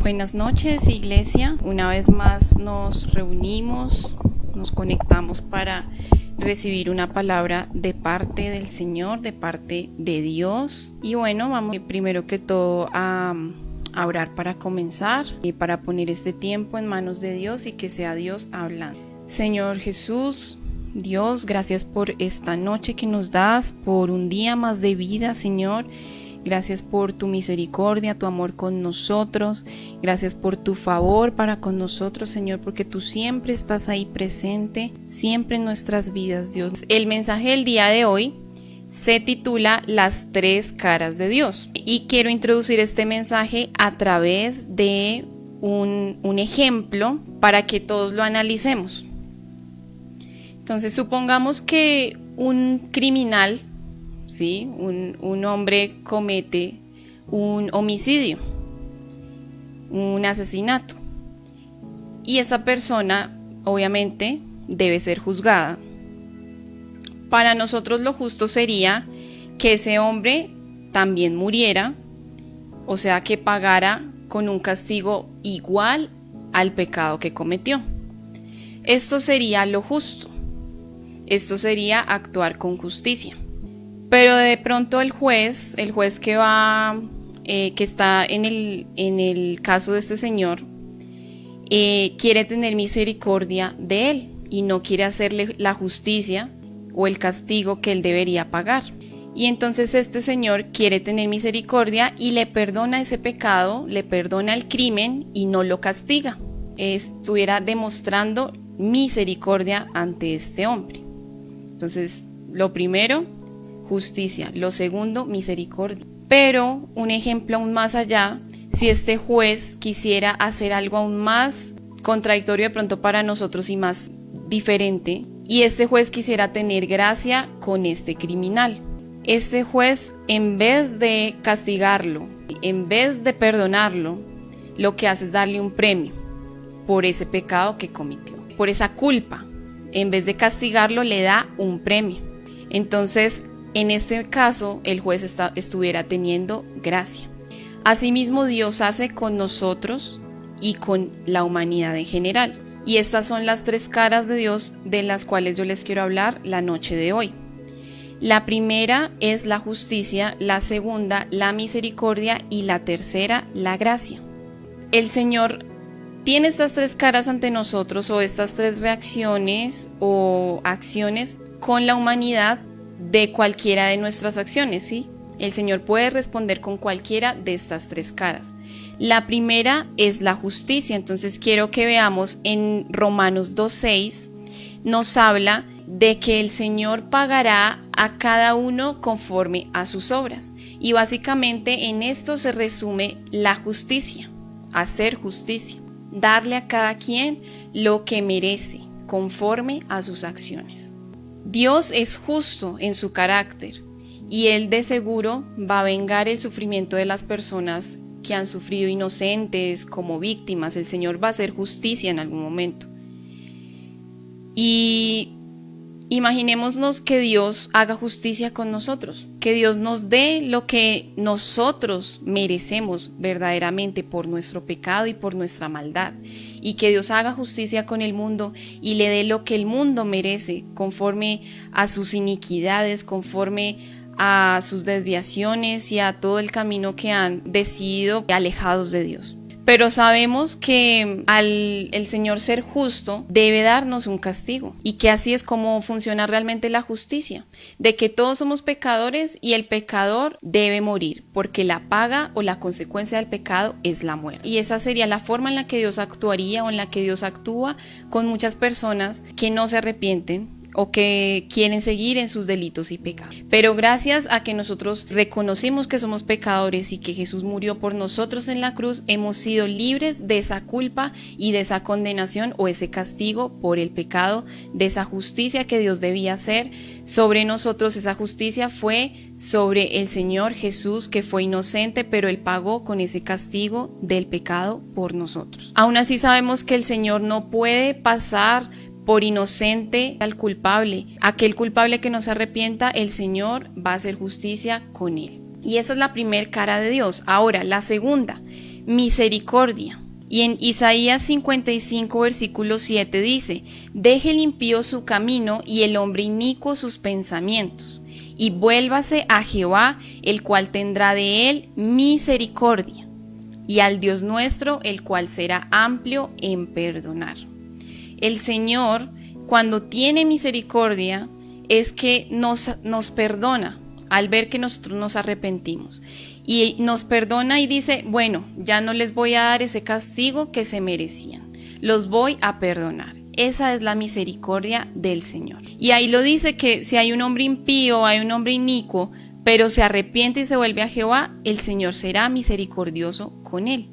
Buenas noches, iglesia. Una vez más nos reunimos, nos conectamos para recibir una palabra de parte del Señor, de parte de Dios. Y bueno, vamos primero que todo a orar para comenzar y para poner este tiempo en manos de Dios y que sea Dios hablando. Señor Jesús, Dios, gracias por esta noche que nos das, por un día más de vida, Señor. Gracias por tu misericordia, tu amor con nosotros. Gracias por tu favor para con nosotros, Señor, porque tú siempre estás ahí presente, siempre en nuestras vidas, Dios. El mensaje del día de hoy se titula Las tres caras de Dios. Y quiero introducir este mensaje a través de un ejemplo para que todos lo analicemos. Entonces, supongamos que un criminal, ¿sí? Un hombre comete un homicidio, un asesinato, y esa persona obviamente debe ser juzgada. Para nosotros lo justo sería que ese hombre también muriera, o sea que pagara con un castigo igual al pecado que cometió. Esto sería lo justo, esto sería actuar con justicia. Pero de pronto el juez que está en el caso de este señor, quiere tener misericordia de él y no quiere hacerle la justicia o el castigo que él debería pagar. Y entonces este señor quiere tener misericordia y le perdona ese pecado, le perdona el crimen y no lo castiga. Estuviera demostrando misericordia ante este hombre. Entonces, lo primero, justicia. Lo segundo, misericordia. Pero un ejemplo aún más allá, si este juez quisiera hacer algo aún más contradictorio de pronto para nosotros y más diferente, y este juez quisiera tener gracia con este criminal. Este juez, en vez de castigarlo, en vez de perdonarlo, lo que hace es darle un premio por ese pecado que cometió, por esa culpa. En vez de castigarlo, le da un premio. Entonces, en este caso, el juez estuviera teniendo gracia. Asimismo, Dios hace con nosotros y con la humanidad en general. Y estas son las tres caras de Dios de las cuales yo les quiero hablar la noche de hoy. La primera es la justicia, la segunda, la misericordia y la tercera, la gracia. El Señor tiene estas tres caras ante nosotros, o estas tres reacciones o acciones con la humanidad de cualquiera de nuestras acciones, ¿sí? El Señor puede responder con cualquiera de estas tres caras. La primera es la justicia. Entonces quiero que veamos en Romanos 2:6, nos habla de que el Señor pagará a cada uno conforme a sus obras. Y básicamente en esto se resume la justicia, hacer justicia, darle a cada quien lo que merece conforme a sus acciones. Dios es justo en su carácter y Él de seguro va a vengar el sufrimiento de las personas que han sufrido inocentes como víctimas. El Señor va a hacer justicia en algún momento. Y imaginémonos que Dios haga justicia con nosotros, que Dios nos dé lo que nosotros merecemos verdaderamente por nuestro pecado y por nuestra maldad, y que Dios haga justicia con el mundo y le dé lo que el mundo merece conforme a sus iniquidades, conforme a sus desviaciones y a todo el camino que han decidido alejados de Dios. Pero sabemos que al el Señor ser justo debe darnos un castigo, y que así es como funciona realmente la justicia, de que todos somos pecadores y el pecador debe morir, porque la paga o la consecuencia del pecado es la muerte. Y esa sería la forma en la que Dios actuaría, o en la que Dios actúa con muchas personas que no se arrepienten o que quieren seguir en sus delitos y pecados. Pero gracias a que nosotros reconocimos que somos pecadores y que Jesús murió por nosotros en la cruz, hemos sido libres de esa culpa y de esa condenación o ese castigo por el pecado, de esa justicia que Dios debía hacer sobre nosotros. Esa justicia fue sobre el Señor Jesús, que fue inocente, pero Él pagó con ese castigo del pecado por nosotros. Aún así sabemos que el Señor no puede pasar por inocente al culpable. Aquel culpable que no se arrepienta, el Señor va a hacer justicia con él. Y esa es la primera cara de Dios. Ahora, la segunda, misericordia. Y en Isaías 55, versículo 7 dice: deje el impío su camino y el hombre inicuo sus pensamientos, y vuélvase a Jehová, el cual tendrá de él misericordia, y al Dios nuestro, el cual será amplio en perdonar. El Señor, cuando tiene misericordia, es que nos perdona al ver que nosotros nos arrepentimos. Y nos perdona y dice: bueno, ya no les voy a dar ese castigo que se merecían, los voy a perdonar. Esa es la misericordia del Señor. Y ahí lo dice, que si hay un hombre impío, hay un hombre inicuo, pero se arrepiente y se vuelve a Jehová, el Señor será misericordioso con él.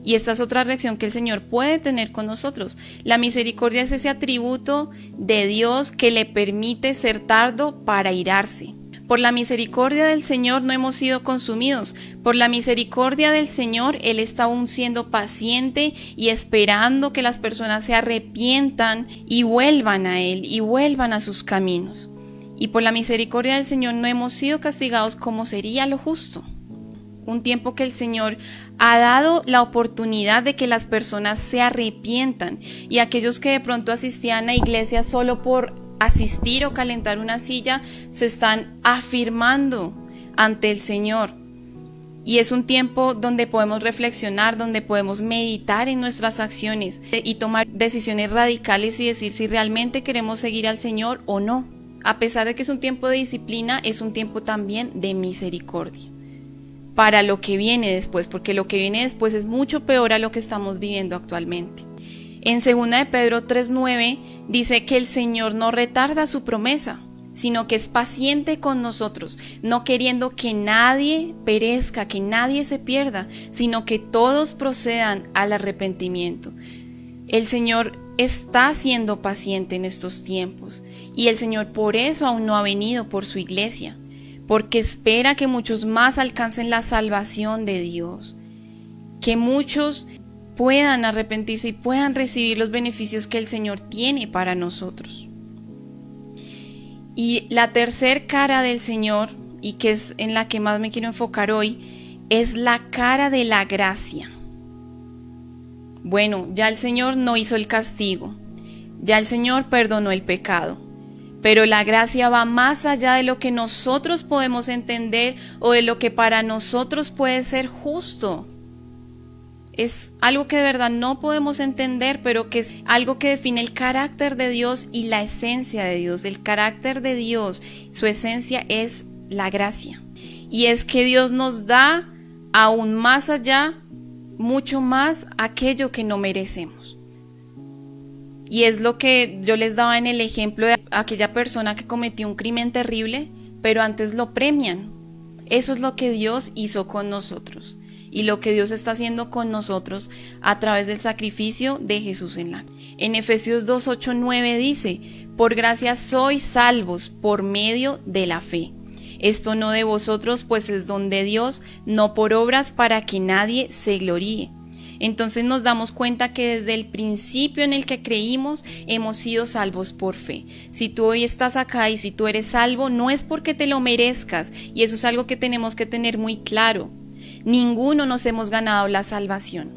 Y esta es otra reacción que el Señor puede tener con nosotros. La misericordia es ese atributo de Dios que le permite ser tardo para irarse. Por la misericordia del Señor no hemos sido consumidos. Por la misericordia del Señor, Él está aún siendo paciente y esperando que las personas se arrepientan y vuelvan a Él y vuelvan a sus caminos. Y por la misericordia del Señor no hemos sido castigados como sería lo justo. Un tiempo que el Señor ha dado la oportunidad de que las personas se arrepientan, y aquellos que de pronto asistían a iglesia solo por asistir o calentar una silla se están afirmando ante el Señor. Y es un tiempo donde podemos reflexionar, donde podemos meditar en nuestras acciones y tomar decisiones radicales y decir si realmente queremos seguir al Señor o no. A pesar de que es un tiempo de disciplina, es un tiempo también de misericordia para lo que viene después, porque lo que viene después es mucho peor a lo que estamos viviendo actualmente. En 2 de Pedro 3:9 dice que el Señor no retarda su promesa, sino que es paciente con nosotros, no queriendo que nadie perezca, que nadie se pierda, sino que todos procedan al arrepentimiento. El Señor está siendo paciente en estos tiempos, y el Señor por eso aún no ha venido por su iglesia, porque espera que muchos más alcancen la salvación de Dios, que muchos puedan arrepentirse y puedan recibir los beneficios que el Señor tiene para nosotros. Y la tercer cara del Señor, y que es en la que más me quiero enfocar hoy, es la cara de la gracia. Bueno, ya el Señor no hizo el castigo, ya el Señor perdonó el pecado, pero la gracia va más allá de lo que nosotros podemos entender o de lo que para nosotros puede ser justo. Es algo que de verdad no podemos entender, pero que es algo que define el carácter de Dios y la esencia de Dios. El carácter de Dios, su esencia es la gracia. Y es que Dios nos da aún más allá, mucho más, aquello que no merecemos. Y es lo que yo les daba en el ejemplo de aquella persona que cometió un crimen terrible, pero antes lo premian. Eso es lo que Dios hizo con nosotros. Y lo que Dios está haciendo con nosotros a través del sacrificio de Jesús en la cruz. En Efesios 2, 8, 9 dice: por gracia sois salvos por medio de la fe. Esto no de vosotros, pues es don de Dios, no por obras, para que nadie se gloríe. Entonces nos damos cuenta que desde el principio en el que creímos hemos sido salvos por fe. Si tú hoy estás acá y si tú eres salvo, no es porque te lo merezcas, y eso es algo que tenemos que tener muy claro. Ninguno nos hemos ganado la salvación.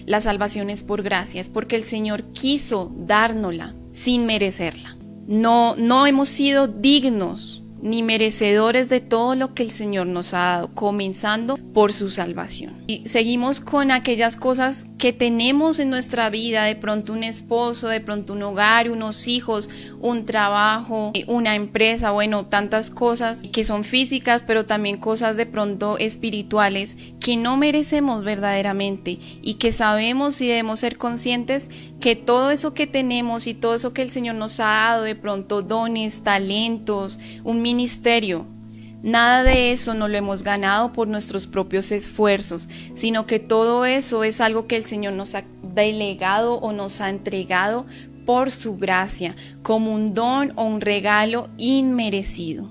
La salvación es por gracia, es porque el Señor quiso dárnosla sin merecerla. No hemos sido dignos ni merecedores de todo lo que el Señor nos ha dado, comenzando por su salvación. Y seguimos con aquellas cosas que tenemos en nuestra vida, de pronto un esposo, de pronto un hogar, unos hijos, un trabajo, una empresa, bueno, tantas cosas que son físicas, pero también cosas de pronto espirituales que no merecemos verdaderamente, y que sabemos y debemos ser conscientes que todo eso que tenemos y todo eso que el Señor nos ha dado, de pronto dones, talentos, un ministerio, nada de eso no lo hemos ganado por nuestros propios esfuerzos, sino que todo eso es algo que el Señor nos ha delegado o nos ha entregado por su gracia, como un don o un regalo inmerecido.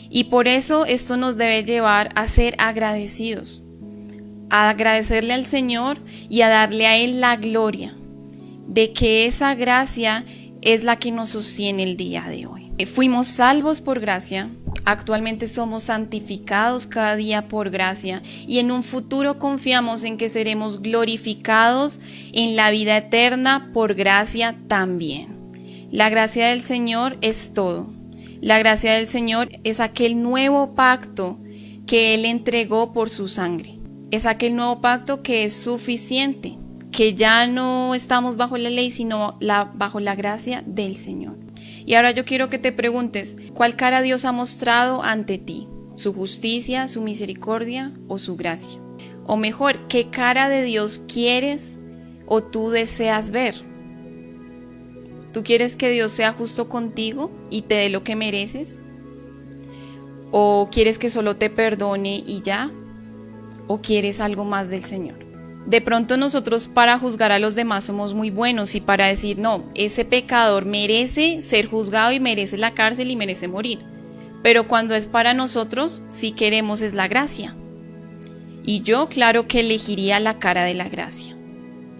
Y por eso esto nos debe llevar a ser agradecidos, a agradecerle al Señor y a darle a Él la gloria de que esa gracia es la que nos sostiene el día de hoy. Fuimos salvos por gracia, Actualmente somos santificados cada día por gracia y en un futuro confiamos en que seremos glorificados en la vida eterna por gracia también. La gracia del Señor es todo. La gracia del Señor es aquel nuevo pacto que Él entregó por su sangre. Es aquel nuevo pacto que es suficiente, que ya no estamos bajo la ley, sino bajo la gracia del Señor. Y ahora yo quiero que te preguntes, ¿cuál cara Dios ha mostrado ante ti? ¿Su justicia, su misericordia o su gracia? O mejor, ¿qué cara de Dios quieres o tú deseas ver? ¿Tú quieres que Dios sea justo contigo y te dé lo que mereces? ¿O quieres que solo te perdone y ya? ¿O quieres algo más del Señor? De pronto nosotros para juzgar a los demás somos muy buenos y para decir, no, ese pecador merece ser juzgado y merece la cárcel y merece morir. Pero cuando es para nosotros, si queremos es la gracia. Y yo claro que elegiría la cara de la gracia.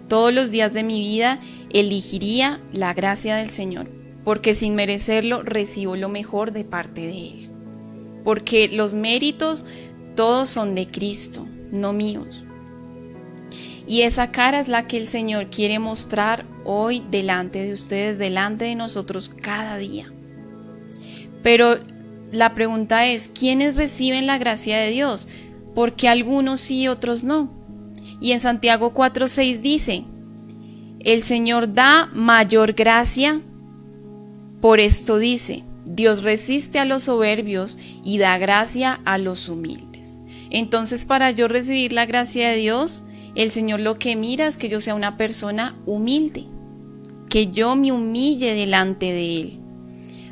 Todos los días de mi vida elegiría la gracia del Señor, porque sin merecerlo recibo lo mejor de parte de Él. Porque los méritos todos son de Cristo, no míos. Y esa cara es la que el Señor quiere mostrar hoy delante de ustedes, delante de nosotros cada día. Pero la pregunta es, ¿quiénes reciben la gracia de Dios? Porque algunos sí y otros no. Y en Santiago 4:6 dice, el Señor da mayor gracia, por esto dice, Dios resiste a los soberbios y da gracia a los humildes. Entonces, para yo recibir la gracia de Dios, el Señor lo que mira es que yo sea una persona humilde, que yo me humille delante de Él.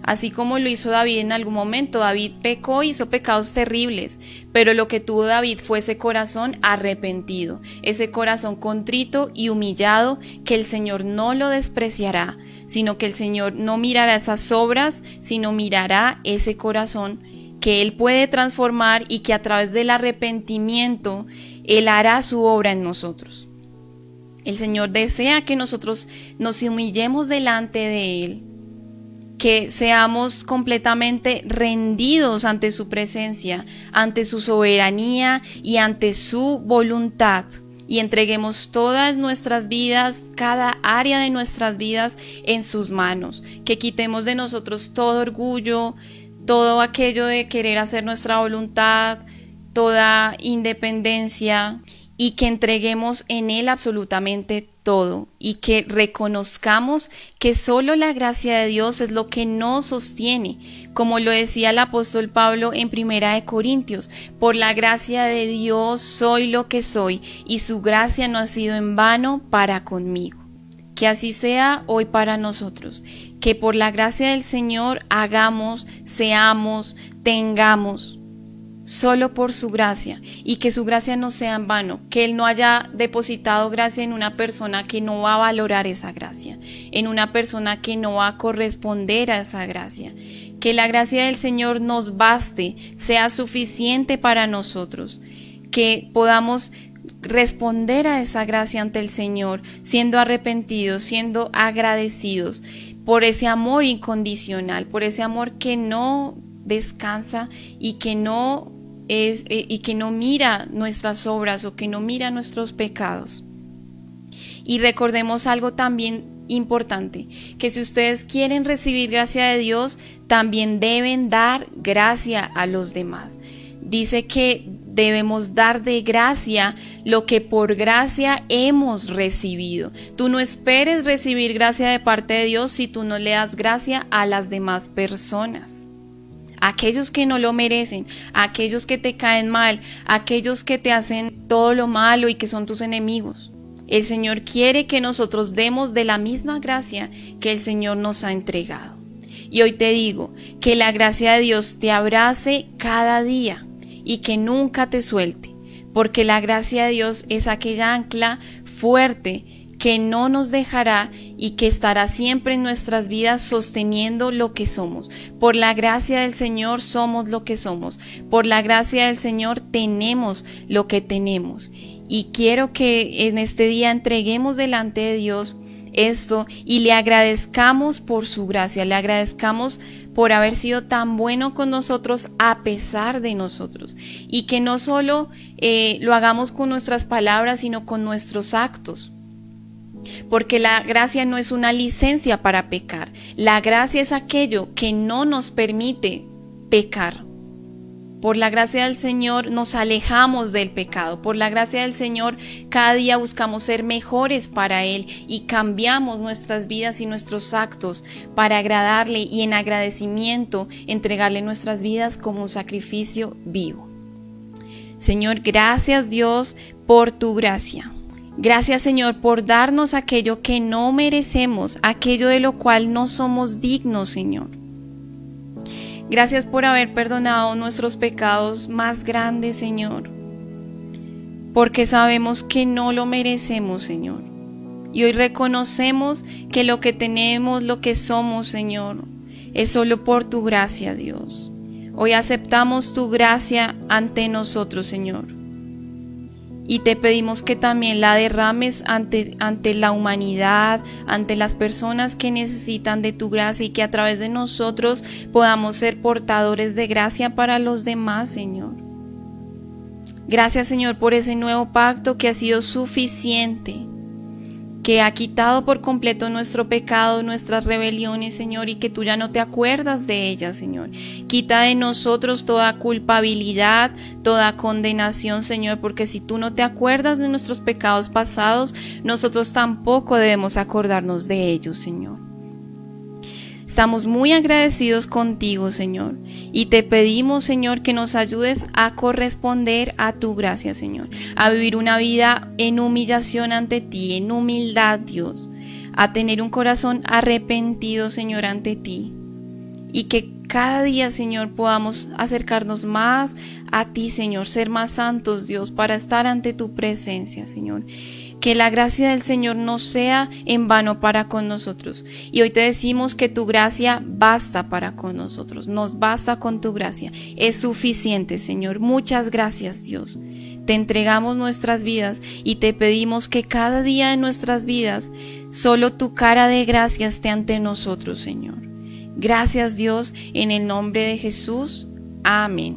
Así como lo hizo David en algún momento. David pecó, hizo pecados terribles, pero lo que tuvo David fue ese corazón arrepentido, ese corazón contrito y humillado, que el Señor no lo despreciará, sino que el Señor no mirará esas obras, sino mirará ese corazón que Él puede transformar y que a través del arrepentimiento Él hará su obra en nosotros. El Señor desea que nosotros nos humillemos delante de Él, que seamos completamente rendidos ante su presencia, ante su soberanía y ante su voluntad, y entreguemos todas nuestras vidas, cada área de nuestras vidas en sus manos, que quitemos de nosotros todo orgullo, todo aquello de querer hacer nuestra voluntad, toda independencia, y que entreguemos en Él absolutamente todo y que reconozcamos que solo la gracia de Dios es lo que nos sostiene, como lo decía el apóstol Pablo en 1 Corintios, por la gracia de Dios soy lo que soy y su gracia no ha sido en vano para conmigo. Que así sea hoy para nosotros, que por la gracia del Señor hagamos, seamos, tengamos, solo por su gracia, y que su gracia no sea en vano, que Él no haya depositado gracia en una persona que no va a valorar esa gracia, en una persona que no va a corresponder a esa gracia. Que la gracia del Señor nos baste, sea suficiente para nosotros, que podamos responder a esa gracia ante el Señor, siendo arrepentidos, siendo agradecidos por ese amor incondicional, por ese amor que no descansa y que no mira nuestras obras o que no mira nuestros pecados. Y recordemos algo también importante, que si ustedes quieren recibir gracia de Dios, también deben dar gracia a los demás. Dice que debemos dar de gracia lo que por gracia hemos recibido. Tú no esperes recibir gracia de parte de Dios si tú no le das gracia a las demás personas. Aquellos que no lo merecen, aquellos que te caen mal, aquellos que te hacen todo lo malo y que son tus enemigos. El Señor quiere que nosotros demos de la misma gracia que el Señor nos ha entregado. Y hoy te digo que la gracia de Dios te abrace cada día y que nunca te suelte, porque la gracia de Dios es aquella ancla fuerte que no nos dejará y que estará siempre en nuestras vidas sosteniendo lo que somos. Por la gracia del Señor somos lo que somos. Por la gracia del Señor tenemos lo que tenemos. Y quiero que en este día entreguemos delante de Dios esto y le agradezcamos por su gracia, le agradezcamos por haber sido tan bueno con nosotros a pesar de nosotros. Y que no solo lo hagamos con nuestras palabras, sino con nuestros actos. Porque la gracia no es una licencia para pecar. La gracia es aquello que no nos permite pecar. Por la gracia del Señor nos alejamos del pecado. Por la gracia del Señor cada día buscamos ser mejores para Él y cambiamos nuestras vidas y nuestros actos para agradarle y en agradecimiento entregarle nuestras vidas como un sacrificio vivo. Señor, gracias Dios por tu gracia. Gracias Señor por darnos aquello que no merecemos, aquello de lo cual no somos dignos, Señor. Gracias por haber perdonado nuestros pecados más grandes, Señor, porque sabemos que no lo merecemos, Señor. Y hoy reconocemos que lo que tenemos, lo que somos, Señor, es solo por tu gracia, Dios. Hoy aceptamos tu gracia ante nosotros, Señor. Y te pedimos que también la derrames ante la humanidad, ante las personas que necesitan de tu gracia y que a través de nosotros podamos ser portadores de gracia para los demás, Señor. Gracias, Señor, por ese nuevo pacto que ha sido suficiente, que ha quitado por completo nuestro pecado, nuestras rebeliones, Señor, y que tú ya no te acuerdas de ellas, Señor. Quita de nosotros toda culpabilidad, toda condenación, Señor, porque si tú no te acuerdas de nuestros pecados pasados, nosotros tampoco debemos acordarnos de ellos, Señor. Estamos muy agradecidos contigo, Señor, y te pedimos, Señor, que nos ayudes a corresponder a tu gracia, Señor, a vivir una vida en humillación ante ti, en humildad, Dios, a tener un corazón arrepentido, Señor, ante ti, y que cada día, Señor, podamos acercarnos más a ti, Señor, ser más santos, Dios, para estar ante tu presencia, Señor. Que la gracia del Señor no sea en vano para con nosotros. Y hoy te decimos que tu gracia basta para con nosotros. Nos basta con tu gracia. Es suficiente, Señor. Muchas gracias, Dios. Te entregamos nuestras vidas y te pedimos que cada día de nuestras vidas solo tu cara de gracia esté ante nosotros, Señor. Gracias, Dios, en el nombre de Jesús. Amén.